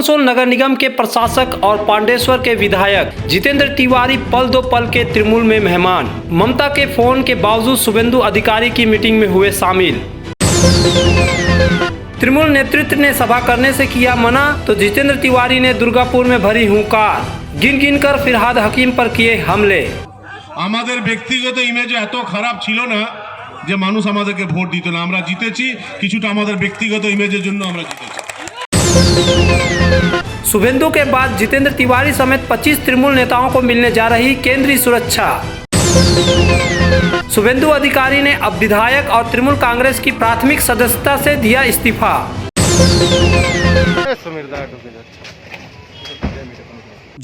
आसनसोल नगर निगम के प्रशासक और पांडेश्वर के विधायक जितेंद्र तिवारी पल दो पल के तृणमूल में मेहमान। ममता के फोन के बावजूद शुभेंदु अधिकारी की मीटिंग में हुए शामिल। तृणमूल नेतृत्व ने सभा करने से किया मना तो जितेंद्र तिवारी ने दुर्गापुर में भरी हुंकार। गिन गिन कर फिरहाद हकीम पर किए हमले। আমাদের ব্যক্তিগত ইমেজ এত খারাপ ছিল না যে মানুষ আমাদেরকে ভোট দিত না। আমরা জিতেছি কিছুটা আমাদের ব্যক্তিগত ইমেজের জন্য আমরা জিতেছি। शुभेंदु के बाद जितेंद्र तिवारी समेत 25 तृणमूल नेताओं को मिलने जा रही केंद्रीय सुरक्षा। शुभेंदु अधिकारी ने अब विधायक और तृणमूल कांग्रेस की प्राथमिक सदस्यता से दिया इस्तीफा।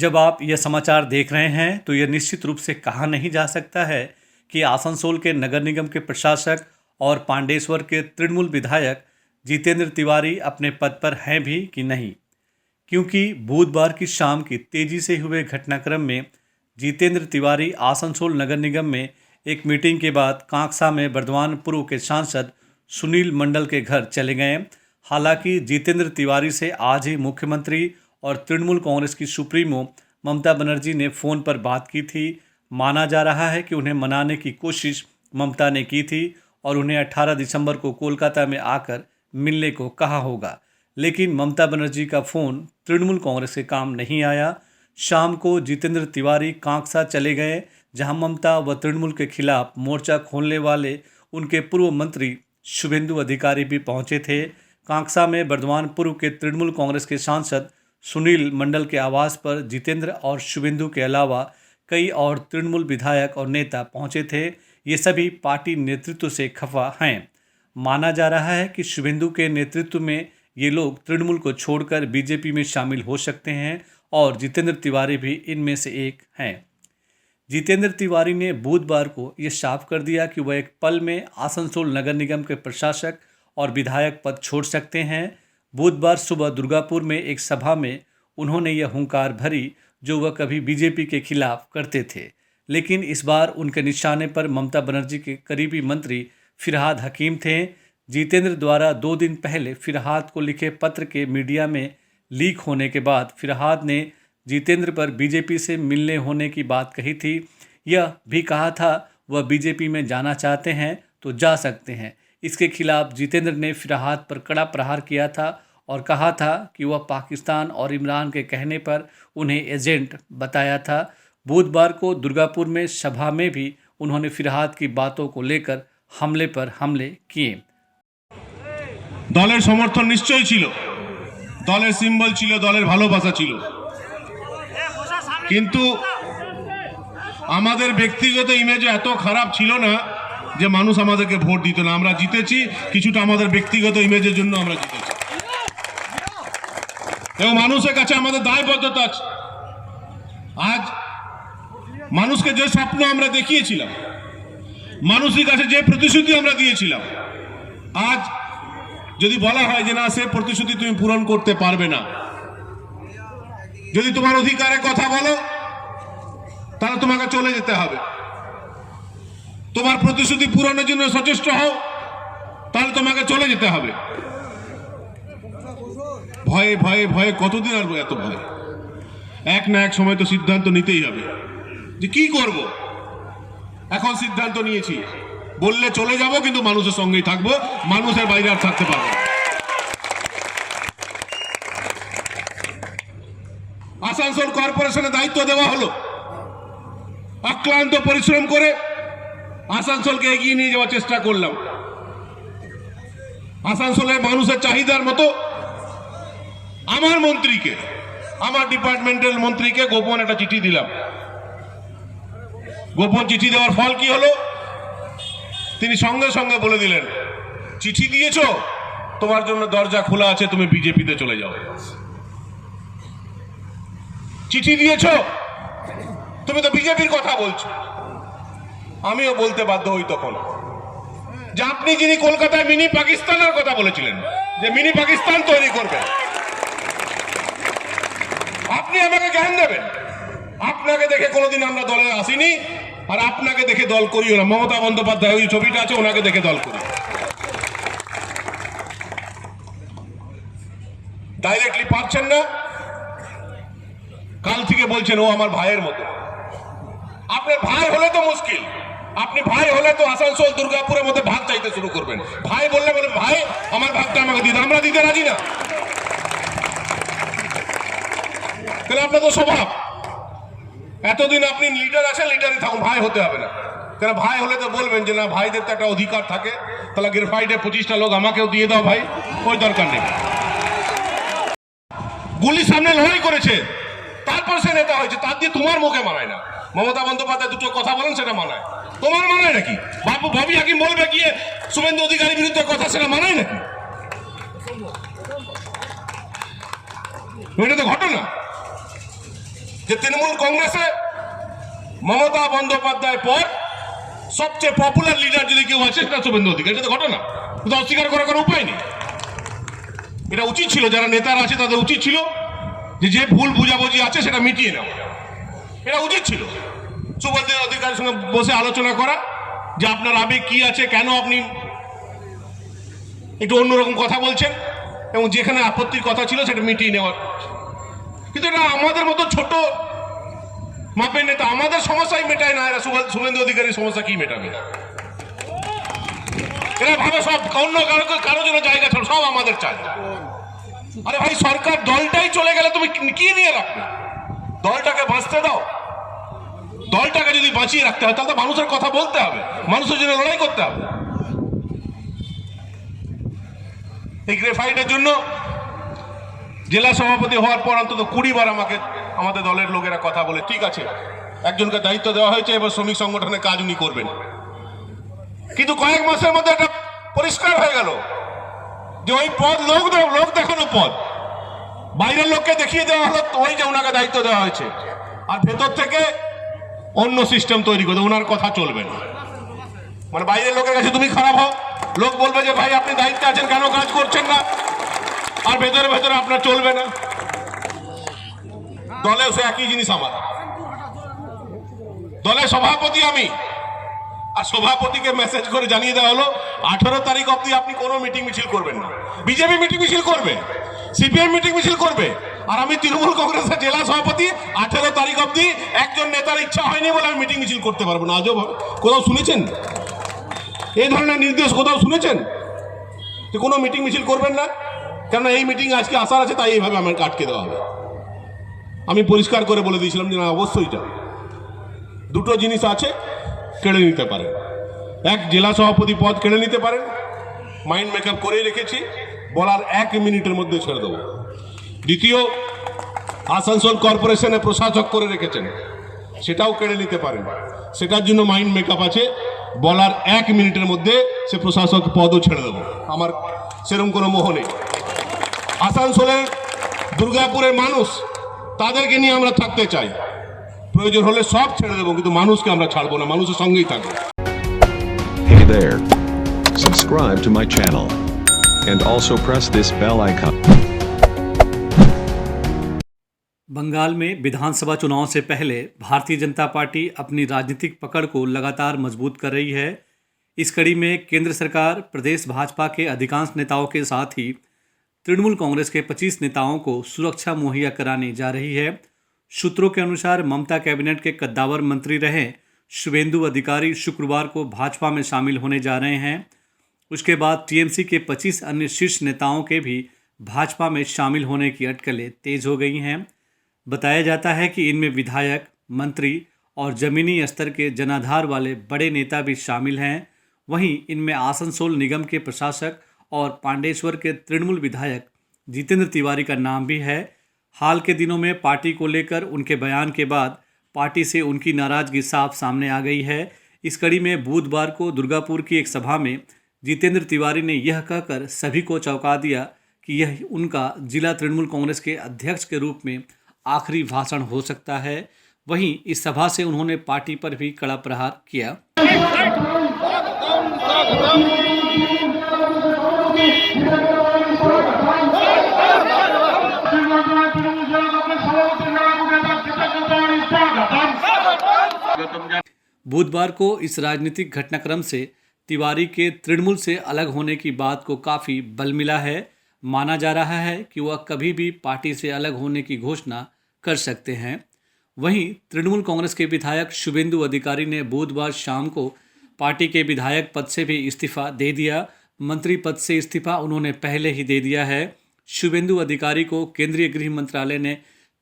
जब आप यह समाचार देख रहे हैं तो यह निश्चित रूप से कहा नहीं जा सकता है कि आसनसोल के नगर निगम के प्रशासक और पांडेश्वर के तृणमूल विधायक जितेंद्र तिवारी अपने पद पर हैं भी कि नहीं, क्योंकि बुधवार की शाम की तेजी से हुए घटनाक्रम में जितेंद्र तिवारी आसनसोल नगर निगम में एक मीटिंग के बाद कांकसा में बर्धमान पूर्व के सांसद सुनील मंडल के घर चले गए। हालांकि जितेंद्र तिवारी से आज ही मुख्यमंत्री और तृणमूल कांग्रेस की सुप्रीमो ममता बनर्जी ने फ़ोन पर बात की थी। माना जा रहा है कि उन्हें मनाने की कोशिश ममता ने की थी और उन्हें 18 दिसंबर को कोलकाता में आकर मिलने को कहा होगा, लेकिन ममता बनर्जी का फ़ोन तृणमूल कांग्रेस के काम नहीं आया। शाम को जितेंद्र तिवारी कांकसा चले गए, जहां ममता व तृणमूल के खिलाफ मोर्चा खोलने वाले उनके पूर्व मंत्री शुभेंदु अधिकारी भी पहुंचे थे। कांकसा में बर्धमान पूर्व के तृणमूल कांग्रेस के सांसद सुनील मंडल के आवास पर जितेंद्र और शुभेंदु के अलावा कई और तृणमूल विधायक और नेता पहुंचे थे। ये सभी पार्टी नेतृत्व से खफा हैं। माना जा रहा है कि शुभेंदु के नेतृत्व में ये लोग तृणमूल को छोड़कर बीजेपी में शामिल हो सकते हैं और जितेंद्र तिवारी भी इनमें से एक हैं। जितेंद्र तिवारी ने बुधवार को ये साफ कर दिया कि वह एक पल में आसनसोल नगर निगम के प्रशासक और विधायक पद छोड़ सकते हैं। बुधवार सुबह दुर्गापुर में एक सभा में उन्होंने यह हुंकार भरी जो वह कभी बीजेपी के खिलाफ करते थे, लेकिन इस बार उनके निशाने पर ममता बनर्जी के करीबी मंत्री फिरहाद हकीम थे। जितेंद्र द्वारा 2 दिन पहले फिरहाद को लिखे पत्र के मीडिया में लीक होने के बाद फिरहाद ने जितेंद्र पर बीजेपी से मिलने होने की बात कही थी। यह भी कहा था वह बीजेपी में जाना चाहते हैं तो जा सकते हैं। इसके खिलाफ जितेंद्र ने फिरहाद पर कड़ा प्रहार किया था और कहा था कि वह पाकिस्तान और इमरान के कहने पर उन्हें एजेंट बताया था। बुधवार को दुर्गापुर में सभा में भी उन्होंने फिरहाद की बातों को लेकर हमले पर हमले किए। দলের সমর্থন নিশ্চয়ই ছিল, দলের সিম্বল ছিল, দলের ভালোবাসা ছিল, কিন্তু আমাদের ব্যক্তিগত ইমেজ এত খারাপ ছিল না যে মানুষ আমাদেরকে ভোট দিত না। আমরা জিতেছি কিছুটা আমাদের ব্যক্তিগত ইমেজের জন্য আমরা জিতেছি এবং মানুষের কাছে আমাদের দায়বদ্ধতা আছে। আজ মানুষকে যে স্বপ্ন আমরা দেখিয়েছিলাম, মানুষের কাছে যে প্রতিশ্রুতি আমরা দিয়েছিলাম, আজ যদি বলা হয় যে না সে প্রতিশ্রুতি তুমি পূরণ করতে পারবে না, যদি তোমার অধিকারের কথা বলো তাহলে তোমাকে চলে যেতে হবে, তোমার প্রতিশ্রুতি পূরণের জন্য সচেষ্ট হও তাহলে তোমাকে চলে যেতে হবে। ভয়ে ভয়ে ভয়ে কতদিন আর এত ভয়? এক না এক সময় তো সিদ্ধান্ত নিতেই হবে যে কি করব। এখন সিদ্ধান্ত নিয়েছি, বললে চলে যাব কিন্তু মানুষের সঙ্গেই থাকবো, মানুষের বাইরে আর থাকতে পারবো না। আসানসোল কর্পোরেশনের দায়িত্ব দেওয়া হলো, অক্লান্ত পরিশ্রম করে আসানসোলকে এগিয়ে নিয়ে যাওয়ার চেষ্টা করলাম। আসানসোলের মানুষের চাহিদার মতো আমার মন্ত্রীকে, আমার ডিপার্টমেন্টাল মন্ত্রীকে গোপন একটা চিঠি দিলাম। গোপন চিঠি দেওয়ার ফল কি হলো? তিনি সঙ্গে সঙ্গে বলে দিলেন, চিঠি দিয়েছো, তোমার জন্য দরজা খোলা আছে, তুমি বিজেপিতে চলে যাও। চিঠি দিয়েছো, তুমি তো বিজেপির কথা বলছো। আমিও বলতে বাধ্য হই তখন যে আপনি যিনি কলকাতায় মিনি পাকিস্তানের কথা বলেছিলেন যে মিনি পাকিস্তান তৈরি করবেন, আপনি আমাকে জ্ঞান দেবেন। আপনাকে দেখে কোনোদিন আমরা দলে আসিনি আর আপনাকে দেখে দল করিও না। মমতা বন্দ্যোপাধ্যায় ওই ছবিটা আছে, ওনাকে দেখে দল করি। ডাইরেক্টলি পাচ্ছেন না, কাল থেকে বলছেন ও আমার ভাইয়ের মতো। আপনার ভাই হলে তো মুশকিল, আপনি ভাই হলে তো আসানসোল দুর্গাপুরের মধ্যে ভাগ চাইতে শুরু করবেন। ভাই বললে বলে ভাই আমার ভাগটা আমাকে দিতে, আমরা দিতে রাজি না। তাহলে আপনার তো স্বভাব, এতদিন আপনি লিডার আছেন, লিডারই থাকুন, ভাই হতে হবে না। কেন ভাই হলে তো বলবেন যে না ভাইদের তো একটা অধিকার থাকে, তাহলে গ্রেফাইডে 25টা লোক আমাকেও দিয়ে দাও ভাই, ওই দরকার নেই। গুলির সামনে লড়াই করেছে, তারপর সে নেতা হয়েছে, তার দিয়ে তোমার মুখে মানায় না। মমতা বন্দ্যোপাধ্যায় দুটো কথা বলেন সেটা মানায়, তোমার মানায় নাকি? ভাবি হাকিম বলবে গিয়ে শুভেন্দু অধিকারীর বিরুদ্ধে কথা, সেটা মানায় নাকি? এটা তো ঘটনা যে তৃণমূল কংগ্রেসে মমতা বন্দ্যোপাধ্যায় পর সবচেয়ে পপুলার লিডার যদি কেউ আছে সেটা শুভেন্দু অধিকারী। এটা তো ঘটনা, কিন্তু অস্বীকার করার কোনো উপায় নেই। এটা উচিত ছিল, যারা নেতারা আছে তাদের উচিত ছিল যে ভুল বুঝাবুঝি আছে সেটা মিটিয়ে নেওয়া। এটা উচিত ছিল শুভেন্দু অধিকারীর সঙ্গে বসে আলোচনা করা যে আপনার আবেগ কি আছে, কেন আপনি একটু অন্যরকম কথা বলছেন, এবং যেখানে আপত্তির কথা ছিল সেটা মিটিয়ে নেওয়ার। কিন্তু এটা আমাদের মতো ছোট মাপের নেতা আমাদের সমস্যাই মেটায় না, এরা শুভেন্দু অধিকারীর সমস্যা কি মেটাবে? এরা ভাবে সব অন্য কারো জন্য জায়গা ছাড়ো, সব আমাদের চাই। আরে ভাই সরকার দলটাই চলে গেলে তুমি কি নিয়ে রাখবে? দলটাকে বাঁচতে দাও। দলটাকে যদি বাঁচিয়ে রাখতে হয় তাহলে তো মানুষের কথা বলতে হবে, মানুষের জন্য লড়াই করতে হবে। এই গ্রেফাইডের জন্য জেলা সভাপতি হওয়ার পর অন্তত 20 বার আমাকে আমাদের দলের লোকেরা কথা বলে, ঠিক আছে একজনকে দায়িত্ব দেওয়া হয়েছে, এবার শ্রমিক সংগঠনের কাজ উনি করবেন। কিন্তু কয়েক মাসের মধ্যে এটা পরিষ্কার হয়ে গেল যে ওই পদ লোক দেখানো পদ, বাইরের লোককে দেখিয়ে দেওয়া হলো ওই যে ওনাকে দায়িত্ব দেওয়া হয়েছে, আর ভেতর থেকে অন্য সিস্টেম তৈরি করে ওনার কথা চলবে না। মানে বাইরের লোকের কাছে তুমি খারাপ হও, লোক বলবে যে ভাই আপনি দায়িত্বে আছেন কেন কাজ করছেন না, আর ভেতরে ভেতরে আপনার চলবে না। দলে সে একই জিনিস, আমার দলের সভাপতি আমি, আর সভাপতিকে মেসেজ করে জানিয়ে দেওয়া হলো 18 তারিখ অব্দি আপনি কোনো মিটিং মিছিল করবেন না। বিজেপি মিটিং মিছিল করবে, সিপিএম মিটিং মিছিল করবে, আর আমি তৃণমূল কংগ্রেসের জেলা সভাপতি 18 তারিখ অব্দি একজন নেতার ইচ্ছা হয়নি বলে আমি মিটিং মিছিল করতে পারবো না। আজব, কোথাও শুনেছেন এই ধরনের নির্দেশ? কোথাও শুনেছেন যে কোনো মিটিং মিছিল করবেন না? কেন এই মিটিং আজকে আসার আছে, তাই এইভাবে আমাকে আটকে দেওয়া হবে। আমি পরিষ্কার করে বলে দিয়েছিলাম যে না অবশ্যই যাবে। দুটো জিনিস আছে, কেড়ে নিতে পারেন। এক, জেলা সভাপতি পদ কেড়ে নিতে পারেন, মাইন্ড মেকআপ করেই রেখেছি, বলার 1 মিনিটের মধ্যে ছেড়ে দেবো। দ্বিতীয়, আসানসোল কর্পোরেশনে প্রশাসক করে রেখেছেন, সেটাও কেড়ে নিতে পারেন। সেটার জন্য মাইন্ড মেকআপ আছে, বলার 1 মিনিটের মধ্যে সে প্রশাসক পদও ছেড়ে দেবো। আমার সেরকম কোনো মোহ নেই। আসানসোলের দুর্গাপুরের মানুষ, তাদেরকে নিয়ে আমরা থাকতে চাই, প্রয়োজন হলে সব ছেড়ে দেবো, কিন্তু মানুষকে আমরা ছাড়বো না, মানুষের সঙ্গেই থাকবো। Hey there. Subscribe to my channel. And also press this bell icon. Bengal में विधानसभा चुनाव से पहले भारतीय जनता पार्टी अपनी राजनीतिक पकड़ को लगातार मजबूत कर रही है। इस कड़ी में केंद्र सरकार प्रदेश भाजपा के अधिकांश नेताओं के साथ ही तृणमूल कांग्रेस के 25 नेताओं को सुरक्षा मुहैया कराने जा रही है। सूत्रों के अनुसार ममता कैबिनेट के कद्दावर मंत्री रहे शुभेंदु अधिकारी शुक्रवार को भाजपा में शामिल होने जा रहे हैं। उसके बाद टीएमसी के 25 अन्य शीर्ष नेताओं के भी भाजपा में शामिल होने की अटकलें तेज हो गई हैं। बताया जाता है कि इनमें विधायक, मंत्री और ज़मीनी स्तर के जनाधार वाले बड़े नेता भी शामिल हैं। वहीं इनमें आसनसोल निगम के प्रशासक और पांडेश्वर के तृणमूल विधायक जितेंद्र तिवारी का नाम भी है। हाल के दिनों में पार्टी को लेकर उनके बयान के बाद पार्टी से उनकी नाराज़गी साफ सामने आ गई है। इस कड़ी में बुधवार को दुर्गापुर की एक सभा में जितेंद्र तिवारी ने यह कहकर सभी को चौंका दिया कि यह उनका जिला तृणमूल कांग्रेस के अध्यक्ष के रूप में आखिरी भाषण हो सकता है। वहीं इस सभा से उन्होंने पार्टी पर भी कड़ा प्रहार किया। बुधवार को इस राजनीतिक घटनाक्रम से तिवारी के तृणमूल से अलग होने की बात को काफ़ी बल मिला है। माना जा रहा है कि वह कभी भी पार्टी से अलग होने की घोषणा कर सकते हैं। वहीं तृणमूल कांग्रेस के विधायक शुभेंदु अधिकारी ने बुधवार शाम को पार्टी के विधायक पद से भी इस्तीफा दे दिया। मंत्री पद से इस्तीफा उन्होंने पहले ही दे दिया है। शुभेंदु अधिकारी को केंद्रीय गृह मंत्रालय ने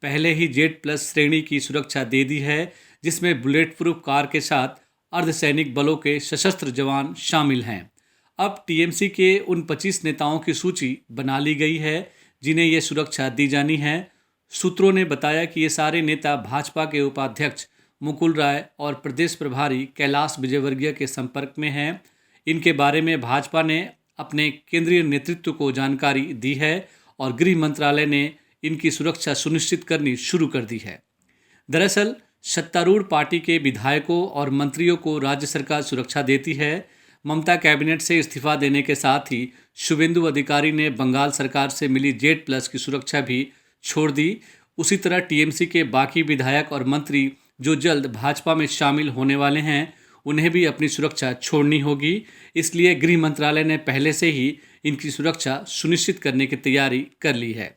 पहले ही Z+ श्रेणी की सुरक्षा दे दी है, जिसमें बुलेट प्रूफ कार के साथ अर्धसैनिक बलों के सशस्त्र जवान शामिल हैं। अब टीएमसी के उन 25 नेताओं की सूची बना ली गई है जिन्हें ये सुरक्षा दी जानी है। सूत्रों ने बताया कि ये सारे नेता भाजपा के उपाध्यक्ष मुकुल राय और प्रदेश प्रभारी कैलाश विजयवर्गीय के संपर्क में हैं। इनके बारे में भाजपा ने अपने केंद्रीय नेतृत्व को जानकारी दी है और गृह मंत्रालय ने इनकी सुरक्षा सुनिश्चित करनी शुरू कर दी है। दरअसल सत्तारूढ़ पार्टी के विधायकों और मंत्रियों को राज्य सरकार सुरक्षा देती है। ममता कैबिनेट से इस्तीफा देने के साथ ही शुभेंदु अधिकारी ने बंगाल सरकार से मिली Z+ की सुरक्षा भी छोड़ दी। उसी तरह टीएमसी के बाकी विधायक और मंत्री जो जल्द भाजपा में शामिल होने वाले हैं, उन्हें भी अपनी सुरक्षा छोड़नी होगी। इसलिए गृह मंत्रालय ने पहले से ही इनकी सुरक्षा सुनिश्चित करने की तैयारी कर ली है।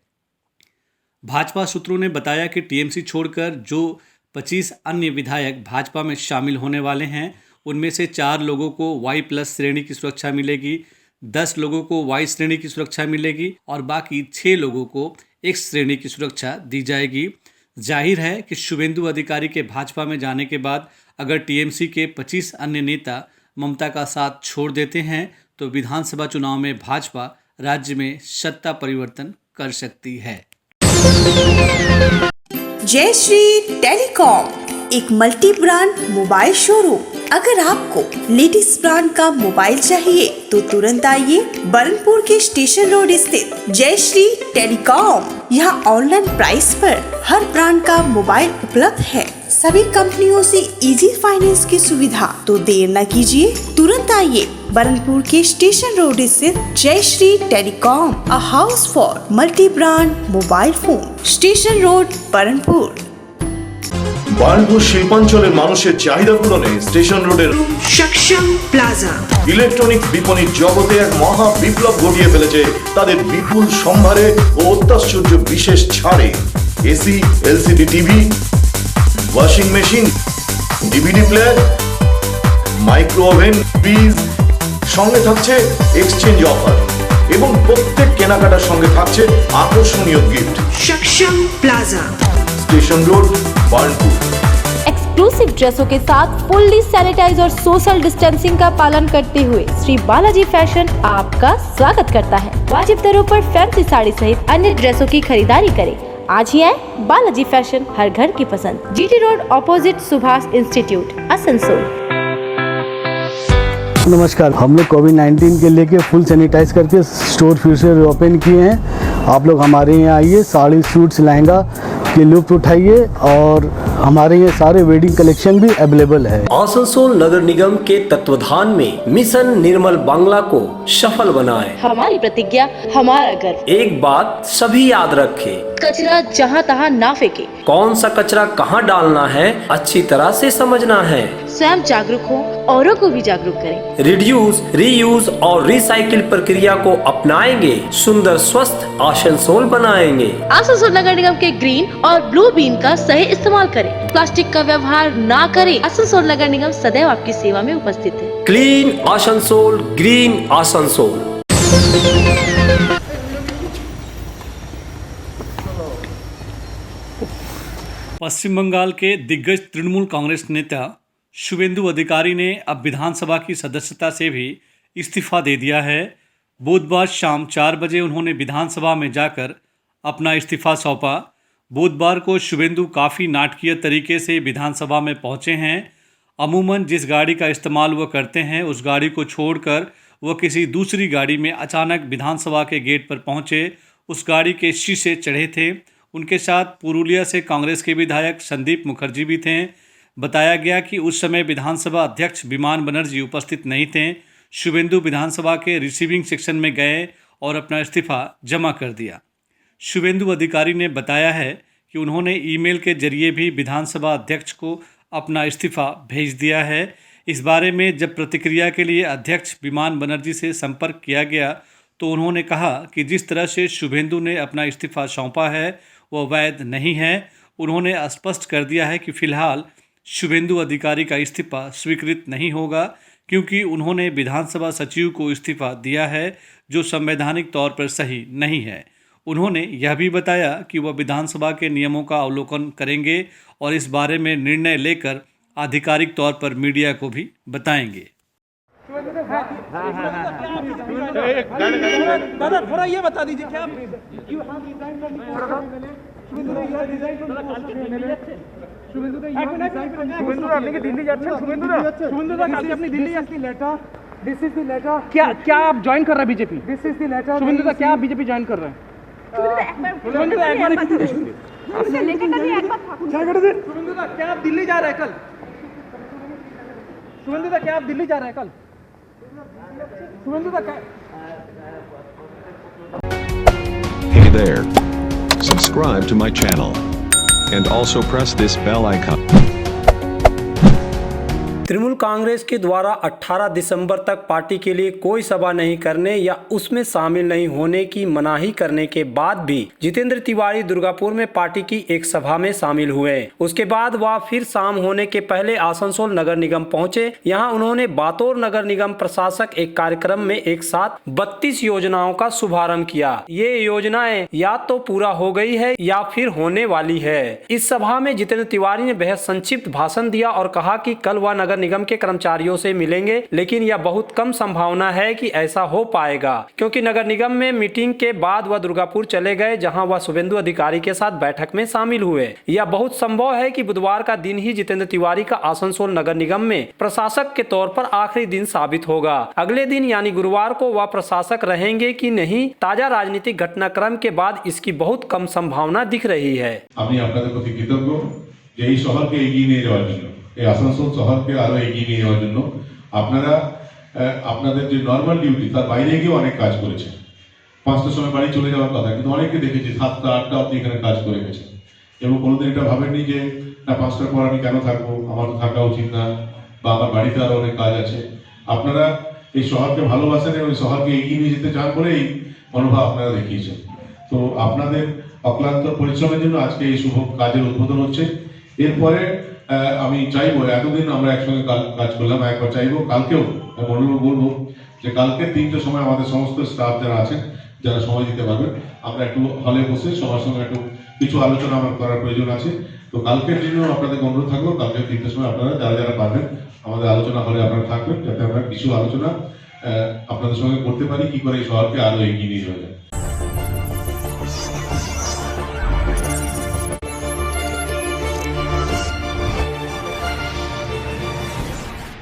भाजपा सूत्रों ने बताया कि टीएमसी छोड़कर जो 25 अन्य विधायक भाजपा में शामिल होने वाले हैं, उनमें से 4 लोगों को Y+ श्रेणी की सुरक्षा मिलेगी, 10 लोगों को Y श्रेणी की सुरक्षा मिलेगी और बाकी 6 लोगों को X श्रेणी की सुरक्षा दी जाएगी। जाहिर है कि शुभेंदु अधिकारी के भाजपा में जाने के बाद अगर टीएमसी के 25 अन्य नेता ममता का साथ छोड़ देते हैं तो विधानसभा चुनाव में भाजपा राज्य में सत्ता परिवर्तन कर सकती है। जय श्री टेलीकॉम, एक मल्टी ब्रांड मोबाइल शोरूम। अगर आपको लेटेस्ट ब्रांड का मोबाइल चाहिए तो तुरंत आइए बरनपुर के स्टेशन रोड स्थित जय श्री टेलीकॉम। यहाँ ऑनलाइन प्राइस पर हर ब्रांड का मोबाइल उपलब्ध है। सभी कंपनियों से इजी फाइनेंस की सुविधा। तो देर न कीजिए, तुरंत आइए बरनपुर के स्टेशन रोड स्थित Jai Shri telecom, a house for multi brand mobile phone, station road Burnpur. Burnpur শিল্পাঞ্চলের মানুষের চাহিদা পূরণে স্টেশন রোডের সক্ষম প্লাজা ইলেকট্রনিক বিপণির জগতে এক মহা বিপ্লব ঘটিয়ে ফেলেছে তাদের বিপুল সম্ভারে ও অত্যাশ্চর্য বিশেষ ছাড়ে। AC, LCD TV, washing machine, DVD player, micro oven, fridge, সঙ্গে থাকছে এক্সচেঞ্জ অফার এবং প্রত্যেক কেনাকাটার সঙ্গে থাকছে আকর্ষণীয় গিফট। সক্ষম প্লাজা, स्टेशन रोड बार्नपुर। एक्सक्लूसिव ड्रेसों के साथ फुल्ली सैनिटाइज और सोशल डिस्टेंसिंग का पालन करते हुए श्री बालाजी फैशन आपका स्वागत करता है। वाजिब दरों पर फैंसी साड़ी सहित अन्य ड्रेसों की खरीदारी करें। आज ही आए बालाजी फैशन, हर घर की पसंद। GT road opposite Subhash institute, Asansol. नमस्कार, हम लोग कोविड-19 के लेके फुल सैनिटाइज करके स्टोर फिर से ओपन किए हैं। आप लोग हमारे यहाँ आइए, साड़ी, सूट्स, लहंगा के लुत्फ उठाइए और हमारे यहाँ सारे वेडिंग कलेक्शन भी अवेलेबल है। आसनसोल नगर निगम के तत्वाधान में मिशन निर्मल बांग्ला को सफल बनाएं। हमारी प्रतिज्ञा, हमारा गर्व। एक बात सभी याद रखें, कचरा जहाँ तहाँ ना फेंके। कौन सा कचरा कहाँ डालना है अच्छी तरह से समझना है। स्वयं जागरूक हो, औरों को भी जागरूक करें। रिड्यूस, रीयूज और रिसाइकिल प्रक्रिया को अपनाएंगे, सुंदर स्वस्थ आसनसोल बनाएंगे। आसनसोल नगर निगम के ग्रीन और ब्लू बीन का सही इस्तेमाल करें। प्लास्टिक का व्यवहार ना करें। आसनसोल नगर निगम सदैव आपकी सेवा में उपस्थित है। Clean Asansol, green Asansol. पश्चिम बंगाल के दिग्गज तृणमूल कांग्रेस नेता शुभेंदु अधिकारी ने अब विधानसभा की सदस्यता से भी इस्तीफा दे दिया है। बुधवार शाम 4 बजे उन्होंने विधानसभा में जाकर अपना इस्तीफा सौंपा। बुधवार को शुभेंदु काफ़ी नाटकीय तरीके से विधानसभा में पहुंचे हैं। अमूमन जिस गाड़ी का इस्तेमाल वह करते हैं, उस गाड़ी को छोड़कर वह किसी दूसरी गाड़ी में अचानक विधानसभा के गेट पर पहुंचे। उस गाड़ी के शीशे चढ़े थे। उनके साथ पुरुलिया से कांग्रेस के विधायक संदीप मुखर्जी भी थे। बताया गया कि उस समय विधानसभा अध्यक्ष विमान बनर्जी उपस्थित नहीं थे। शुभेंदु विधानसभा के रिसीविंग सेक्शन में गए और अपना इस्तीफा जमा कर दिया। शुभेंदु अधिकारी ने बताया है कि उन्होंने ईमेल के जरिए भी विधानसभा अध्यक्ष को अपना इस्तीफा भेज दिया है। इस बारे में जब प्रतिक्रिया के लिए अध्यक्ष विमान बनर्जी से संपर्क किया गया तो उन्होंने कहा कि जिस तरह से शुभेंदु ने अपना इस्तीफा सौंपा है वह वैध नहीं है। उन्होंने स्पष्ट कर दिया है कि फिलहाल शुभेंदु अधिकारी का इस्तीफा स्वीकृत नहीं होगा, क्योंकि उन्होंने विधानसभा सचिव को इस्तीफा दिया है, जो संवैधानिक तौर पर सही नहीं है। उन्होंने यह भी बताया कि वह विधानसभा के नियमों का अवलोकन करेंगे और इस बारे में निर्णय लेकर आधिकारिक तौर पर मीडिया को भी बताएंगे। दादा थोड़ा ये बता दीजिए क्या क्या आप ज्वाइन कर रहे हैं BJP? This is the letter. Suvendu da क्या आप बीजेपी ज्वाइन कर रहे हैं? शुभेंदु दा क्या आप दिल्ली जा रहे हैं कल? शुभेंदु दा क्या आप दिल्ली जा रहे हैं कल? शुभेंदु दा क्या? Hey there. Subscribe to my channel. And also press this bell icon. Trinamool Congress के द्वारा 18 दिसंबर तक पार्टी के लिए कोई सभा नहीं करने या उसमें शामिल नहीं होने की मनाही करने के बाद भी जितेंद्र तिवारी दुर्गापुर में पार्टी की एक सभा में शामिल हुए। उसके बाद वह फिर शाम होने के पहले आसनसोल नगर निगम पहुंचे। यहां उन्होंने बातोर नगर निगम प्रशासक एक कार्यक्रम में एक साथ 32 योजनाओं का शुभारंभ किया। ये योजनाएं या तो पूरा हो गई है या फिर होने वाली है। इस सभा में जितेंद्र तिवारी ने बेहद संक्षिप्त भाषण दिया और कहा कि कल वह नगर निगम के कर्मचारियों से मिलेंगे, लेकिन यह बहुत कम संभावना है कि ऐसा हो पाएगा, क्योंकि नगर निगम में मीटिंग के बाद वह दुर्गापुर चले गए, जहां वह शुभेंदु अधिकारी के साथ बैठक में शामिल हुए। यह बहुत संभव है कि बुधवार का दिन ही जितेंद्र तिवारी का आसनसोल नगर निगम में प्रशासक के तौर पर आखिरी दिन साबित होगा। अगले दिन यानी गुरुवार को वह प्रशासक रहेंगे कि नहीं, ताजा राजनीतिक घटनाक्रम के बाद इसकी बहुत कम संभावना दिख रही है। আমি আপনাদের প্রতি কৃতজ্ঞ যে এই শহরকে এগিয়ে নিয়ে যাওয়ার জন্য, এই আসানসোল শহরকে আরো এগিয়ে নিয়ে যাওয়ার জন্য আপনারা আপনাদের যে নর্মাল ডিউটি তার বাইরে গিয়ে অনেক কাজ করেছেন। 5টার সময় বাড়ি চলে যাওয়ার কথা, কিন্তু অনেককে দেখেছি 7টা 8টা অবধি এখানে কাজ করে গেছেন এবং কোনোদিন এটা ভাবেননি যে না 5টার পর আমি কেন থাকবো, আমার তো থাকা উচিত না, বা আমার বাড়িতে আরো অনেক কাজ আছে। আপনারা এই শহরকে ভালোবাসেন এবং শহরকে এগিয়ে নিয়ে যেতে চান বলে এই মনোভাব আপনারা দেখিয়েছেন। তো আপনাদের অক্লান্ত পরিশ্রমের জন্য আজকে এই শুভ কাজের উদ্বোধন হচ্ছে। এরপরে আমি চাইবো, এতদিন আমরা একসঙ্গে কাজ করলাম, একবার চাইবো কালকেও অনুরোধ বলবো যে কালকে 3টার সময় আমাদের সমস্ত স্টাফ যারা আছেন, যারা সময় দিতে পারবেন, আমরা একটু হলে বসে সবার সঙ্গে একটু কিছু আলোচনা আমার করার প্রয়োজন আছে। তো কালকের জন্য আপনাদের অনুরোধ থাকলো, কালকে 3টার সময় আপনারা যারা যারা পারবেন আমাদের আলোচনা হলে আপনারা থাকবেন, যাতে আমরা কিছু আলোচনা আপনাদের সঙ্গে করতে পারি কি করে এই শহরকে আরো এগিয়ে নিয়ে যাওয়া যায়।